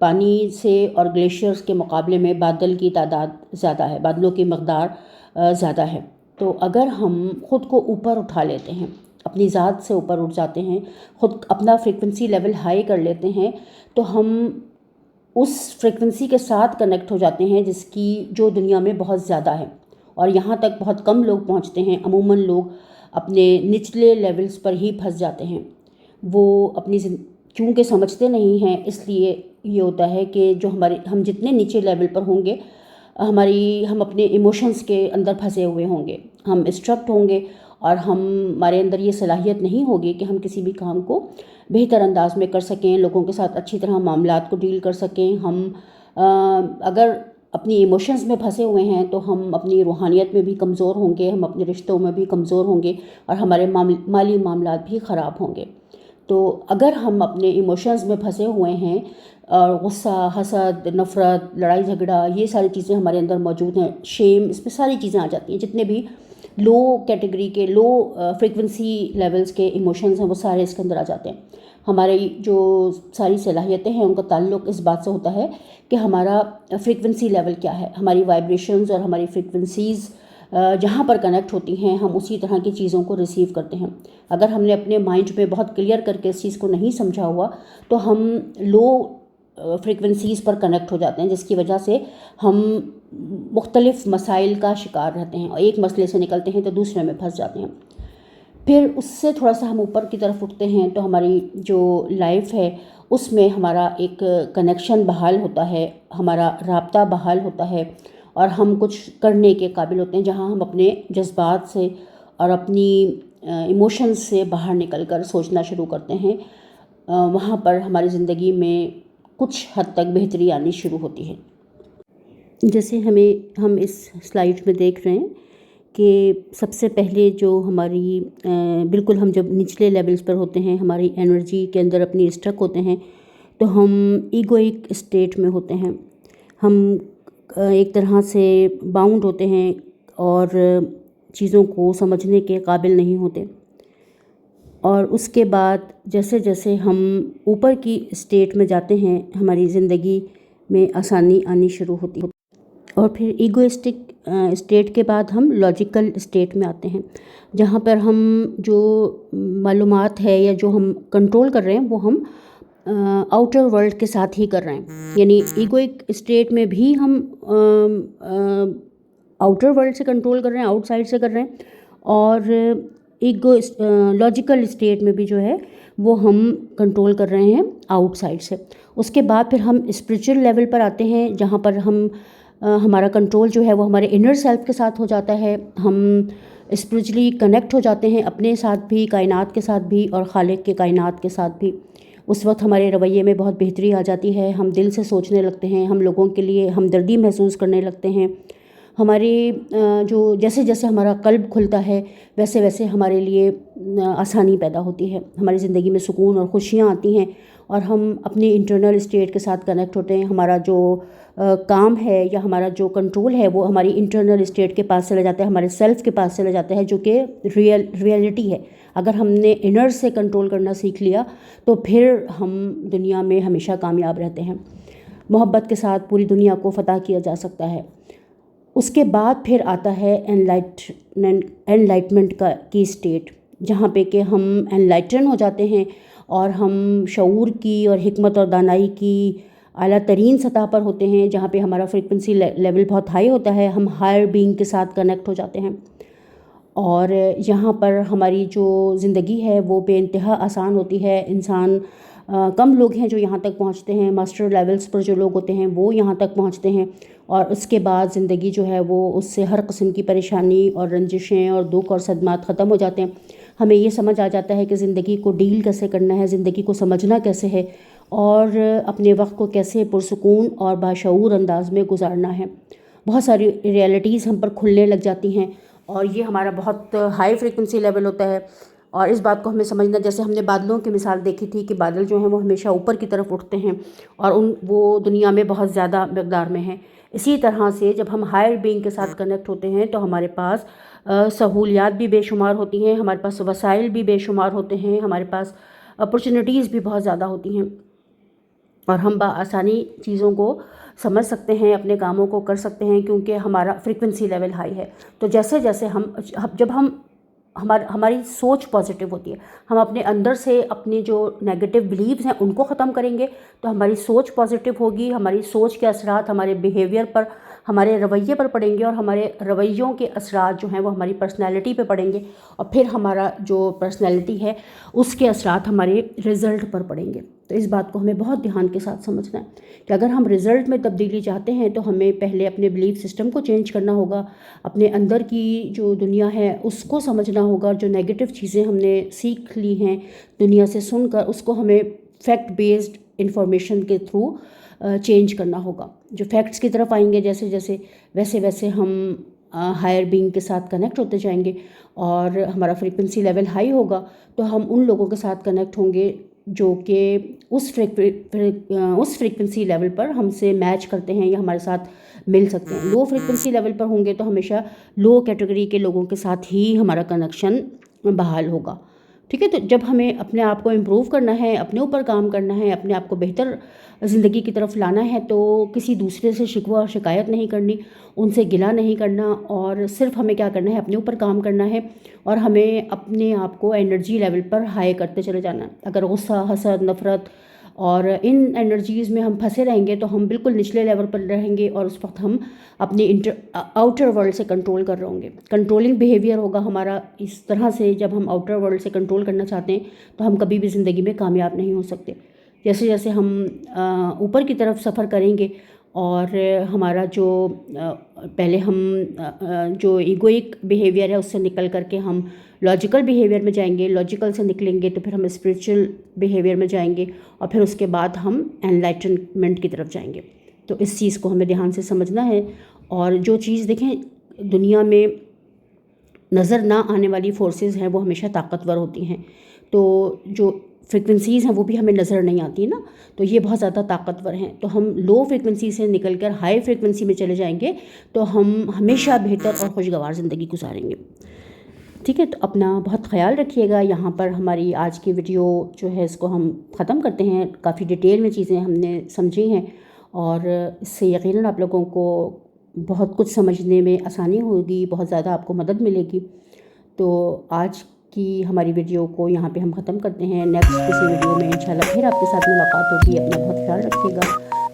پانی سے اور گلیشیئرز کے مقابلے میں بادل کی تعداد زیادہ ہے، بادلوں کی مقدار زیادہ ہے۔ تو اگر ہم خود کو اوپر اٹھا لیتے ہیں، اپنی ذات سے اوپر اٹھ جاتے ہیں، خود اپنا فریکوینسی لیول ہائی کر لیتے ہیں، تو ہم اس فریکوینسی کے ساتھ کنیکٹ ہو جاتے ہیں جس کی جو دنیا میں بہت زیادہ ہے، اور یہاں تک بہت کم لوگ پہنچتے ہیں۔ عموماً لوگ اپنے نچلے لیولز پر ہی پھنس جاتے ہیں، وہ اپنی کیونکہ سمجھتے نہیں ہیں، اس لیے یہ ہوتا ہے کہ جو ہم جتنے نیچے لیول پر ہوں گے، ہم اپنے ایموشنز کے اندر پھنسے ہوئے ہوں گے، ہم اسٹرکٹ ہوں گے، اور ہمارے اندر یہ صلاحیت نہیں ہوگی کہ ہم کسی بھی کام کو بہتر انداز میں کر سکیں، لوگوں کے ساتھ اچھی طرح معاملات کو ڈیل کر سکیں۔ ہم اگر اپنی ایموشنز میں پھنسے ہوئے ہیں تو ہم اپنی روحانیت میں بھی کمزور ہوں گے، ہم اپنے رشتوں میں بھی کمزور ہوں گے، اور ہمارے مالی معاملات بھی خراب ہوں گے۔ تو اگر ہم اپنے ایموشنز میں پھنسے ہوئے ہیں، اور غصہ، حسد، نفرت، لڑائی جھگڑا، یہ ساری چیزیں ہمارے اندر موجود ہیں، شیم، اس میں ساری چیزیں آ جاتی ہیں، جتنے بھی لو کیٹیگری کے، لو فریکوینسی لیولز کے ایموشنز ہیں وہ سارے اس کے اندر آ جاتے ہیں۔ ہماری جو ساری صلاحیتیں ہیں ان کا تعلق اس بات سے ہوتا ہے کہ ہمارا فریکوینسی لیول کیا ہے، ہماری وائبریشنز اور ہماری فریکوینسیز جہاں پر کنیکٹ ہوتی ہیں ہم اسی طرح کی چیزوں کو ریسیو کرتے ہیں۔ اگر ہم نے اپنے مائنڈ میں بہت کلیئر کر کے اس چیز کو نہیں سمجھا ہوا تو ہم لو فریکوینسیز پر کنیکٹ ہو جاتے ہیں، جس کی وجہ سے ہم مختلف مسائل کا شکار رہتے ہیں، اور ایک مسئلے سے نکلتے ہیں تو دوسرے میں پھنس جاتے ہیں۔ پھر اس سے تھوڑا سا ہم اوپر کی طرف اٹھتے ہیں تو ہماری جو لائف ہے اس میں ہمارا ایک کنیکشن بحال ہوتا ہے، ہمارا رابطہ بحال ہوتا ہے، اور ہم کچھ کرنے کے قابل ہوتے ہیں، جہاں ہم اپنے جذبات سے اور اپنی ایموشنز سے باہر نکل کر سوچنا شروع کرتے ہیں۔ وہاں پر ہماری زندگی میں کچھ حد تک بہتری آنی شروع ہوتی ہے۔ جیسے ہم اس سلائیڈ میں دیکھ رہے ہیں کہ سب سے پہلے جو ہماری بالکل ہم جب نچلے لیولز پر ہوتے ہیں، ہماری انرجی کے اندر اپنی اسٹرک ہوتے ہیں، تو ہم ایگوئک اسٹیٹ میں ہوتے ہیں، ہم ایک طرح سے باؤنڈ ہوتے ہیں اور چیزوں کو سمجھنے کے قابل نہیں ہوتے۔ اور اس کے بعد جیسے جیسے ہم اوپر کی اسٹیٹ میں جاتے ہیں ہماری زندگی میں آسانی آنی شروع ہوتی ہے، اور پھر ایگوئسٹک اسٹیٹ کے بعد ہم لاجیکل اسٹیٹ میں آتے ہیں، جہاں پر ہم جو معلومات ہے یا جو ہم کنٹرول کر رہے ہیں وہ ہم آؤٹر ورلڈ کے ساتھ ہی کر رہے ہیں۔ یعنی ایگوئک اسٹیٹ میں بھی ہم آؤٹر ورلڈ سے کنٹرول کر رہے ہیں، آؤٹ سائڈ سے کر رہے ہیں، اور لاجیکل اسٹیٹ میں بھی جو ہے وہ ہم کنٹرول کر رہے ہیں آؤٹ سائڈ سے۔ اس کے بعد پھر ہم اسپریچول لیول پر آتے ہیں، جہاں پر ہمارا کنٹرول جو ہے وہ ہمارے انر سیلف کے ساتھ ہو جاتا ہے، ہم اسپریچولی کنیکٹ ہو جاتے ہیں اپنے ساتھ بھی، کائنات کے ساتھ بھی، اور خالق کے کائنات کے ساتھ بھی۔ اس وقت ہمارے رویے میں بہت بہتری آ جاتی ہے، ہم دل سے سوچنے لگتے ہیں، ہم لوگوں کے لیے ہمدردی محسوس کرنے لگتے ہیں، ہماری جو جیسے جیسے ہمارا قلب کھلتا ہے ویسے ویسے ہمارے لیے آسانی پیدا ہوتی ہے، ہماری زندگی میں سکون اور خوشیاں آتی ہیں، اور ہم اپنی انٹرنل اسٹیٹ کے ساتھ کنیکٹ ہوتے ہیں۔ ہمارا جو کام ہے یا ہمارا جو کنٹرول ہے وہ ہماری انٹرنل اسٹیٹ کے پاس چلا جاتا ہے، ہمارے سیلف کے پاس چلا جاتا ہے، جو کہ ریئلٹی ہے۔ اگر ہم نے انر سے کنٹرول کرنا سیکھ لیا تو پھر ہم دنیا میں ہمیشہ کامیاب رہتے ہیں، محبت کے ساتھ پوری دنیا کو فتح کیا جا سکتا ہے۔ اس کے بعد پھر آتا ہے انلائٹمنٹ کی اسٹیٹ، جہاں پہ کہ ہم انلائٹن ہو جاتے ہیں، اور ہم شعور کی اور حکمت اور دانائی کی اعلیٰ ترین سطح پر ہوتے ہیں، جہاں پہ ہمارا فریکوینسی لیول بہت ہائی ہوتا ہے، ہم ہائر بینگ کے ساتھ کنیکٹ ہو جاتے ہیں، اور یہاں پر ہماری جو زندگی ہے وہ بے انتہا آسان ہوتی ہے۔ انسان کم لوگ ہیں جو یہاں تک پہنچتے ہیں، ماسٹر لیولز پر جو لوگ ہوتے ہیں وہ یہاں تک پہنچتے ہیں، اور اس کے بعد زندگی جو ہے وہ اس سے ہر قسم کی پریشانی اور رنجشیں اور دکھ اور صدمات ختم ہو جاتے ہیں۔ ہمیں یہ سمجھ آ جاتا ہے کہ زندگی کو ڈیل کیسے کرنا ہے، زندگی کو سمجھنا کیسے ہے، اور اپنے وقت کو کیسے پرسکون اور باشعور انداز میں گزارنا ہے۔ بہت ساری ریئلٹیز ہم پر کھلنے لگ جاتی ہیں، اور یہ ہمارا بہت ہائی فریکوینسی لیول ہوتا ہے۔ اور اس بات کو ہمیں سمجھنا، جیسے ہم نے بادلوں کی مثال دیکھی تھی کہ بادل جو ہیں وہ ہمیشہ اوپر کی طرف اٹھتے ہیں، اور وہ دنیا میں بہت زیادہ مقدار میں ہیں۔ اسی طرح سے جب ہم ہائر بینگ کے ساتھ کنیکٹ ہوتے ہیں تو ہمارے پاس سہولیات بھی بے شمار ہوتی ہیں، ہمارے پاس وسائل بھی بے شمار ہوتے ہیں، ہمارے پاس اپرچونیٹیز بھی بہت زیادہ ہوتی ہیں۔ اور ہم بآسانی چیزوں کو سمجھ سکتے ہیں، اپنے کاموں کو کر سکتے ہیں، کیونکہ ہمارا فریکوینسی لیول ہائی ہے۔ تو جیسے جیسے جب ہماری سوچ پازیٹیو ہوتی ہے، ہم اپنے اندر سے اپنے جو نیگیٹو بلیوز ہیں ان کو ختم کریں گے تو ہماری سوچ پازیٹیو ہوگی، ہماری سوچ کے اثرات ہمارے بیہیویئر پر، ہمارے رویے پر پڑیں گے، اور ہمارے رویوں کے اثرات جو ہیں وہ ہماری پرسنالٹی پہ پڑیں گے، اور پھر ہمارا جو پرسنالٹی ہے اس کے اثرات ہمارے رزلٹ پر پڑیں گے۔ تو اس بات کو ہمیں بہت دھیان کے ساتھ سمجھنا ہے کہ اگر ہم رزلٹ میں تبدیلی چاہتے ہیں تو ہمیں پہلے اپنے بلیف سسٹم کو چینج کرنا ہوگا، اپنے اندر کی جو دنیا ہے اس کو سمجھنا ہوگا، جو نیگیٹو چیزیں ہم نے سیکھ لی ہیں دنیا سے سن کر، اس کو ہمیں فیکٹ بیسڈ انفارمیشن کے تھرو چینج کرنا ہوگا۔ جو فیکٹس کی طرف آئیں گے جیسے جیسے، ویسے ویسے ہم ہائر بینگ کے ساتھ کنیکٹ ہوتے جائیں گے، اور ہمارا فریکوینسی لیول ہائی ہوگا تو ہم ان لوگوں کے ساتھ کنیکٹ ہوں گے جو کہ اس فریکوینسی لیول پر ہم سے میچ کرتے ہیں یا ہمارے ساتھ مل سکتے ہیں۔ لو فریکوینسی لیول پر ہوں گے تو ہمیشہ لو کیٹیگری کے لوگوں کے ساتھ ہی ہمارا کنیکشن بحال ہوگا، ٹھیک ہے۔ تو جب ہمیں اپنے آپ کو امپروو کرنا ہے، اپنے اوپر کام کرنا ہے، اپنے آپ کو بہتر زندگی کی طرف لانا ہے تو کسی دوسرے سے شکوہ اور شکایت نہیں کرنی، ان سے گلہ نہیں کرنا، اور صرف ہمیں کیا کرنا ہے، اپنے اوپر کام کرنا ہے، اور ہمیں اپنے آپ کو انرجی لیول پر ہائی کرتے چلے جانا ہے۔ اگر غصہ، حسد، نفرت اور ان انرجیز میں ہم پھنسے رہیں گے تو ہم بالکل نچلے لیول پر رہیں گے، اور اس وقت ہم اپنے آؤٹر ورلڈ سے کنٹرول کر رہے ہوں گے۔ کنٹرولنگ بیہیویئر ہوگا ہمارا اس طرح سے، جب ہم آؤٹر ورلڈ سے کنٹرول کرنا چاہتے ہیں تو ہم کبھی بھی زندگی میں کامیاب نہیں ہو سکتے۔ جیسے جیسے ہم اوپر کی طرف سفر کریں گے، اور ہمارا جو پہلے ہم جو ایگوئک بیہیویئر ہے اس سے نکل کر کے ہم لاجیکل بیہیویئر میں جائیں گے، لاجیکل سے نکلیں گے تو پھر ہم اسپریچول بیہیویئر میں جائیں گے، اور پھر اس کے بعد ہم انلائٹنمنٹ کی طرف جائیں گے۔ تو اس چیز کو ہمیں دھیان سے سمجھنا ہے، اور جو چیز دیکھیں دنیا میں نظر نہ آنے والی فورسز ہیں وہ ہمیشہ طاقتور ہوتی ہیں، تو جو فریکوینسیز ہیں وہ بھی ہمیں نظر نہیں آتی نا، تو یہ بہت زیادہ طاقتور ہیں۔ تو ہم لو فریکوینسی سے نکل کر ہائی فریکوینسی میں چلے جائیں گے تو ہم ہمیشہ بہتر اور خوشگوار زندگی گزاریں گے، ٹھیک ہے۔ تو اپنا بہت خیال رکھیے گا۔ یہاں پر ہماری آج کی ویڈیو جو ہے اس کو ہم ختم کرتے ہیں۔ کافی ڈیٹیل میں چیزیں ہم نے سمجھی ہیں، اور اس سے یقیناً آپ لوگوں کو بہت کچھ سمجھنے میں آسانی ہوگی، بہت زیادہ آپ کو مدد ملے گی۔ تو آج کی ہماری ویڈیو کو یہاں پہ ہم ختم کرتے ہیں۔ نیکسٹ کسی ویڈیو میں انشاءاللہ پھر آپ کے ساتھ ملاقات ہوگی۔ اپنا بہت خیال رکھیے گا،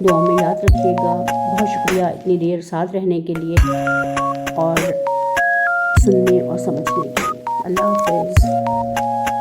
دعاؤں میں یاد رکھیے گا۔ بہت شکریہ اتنی دیر ساتھ رہنے کے لیے اور سننے اور سمجھنے کے لیے۔ اللہ حافظ۔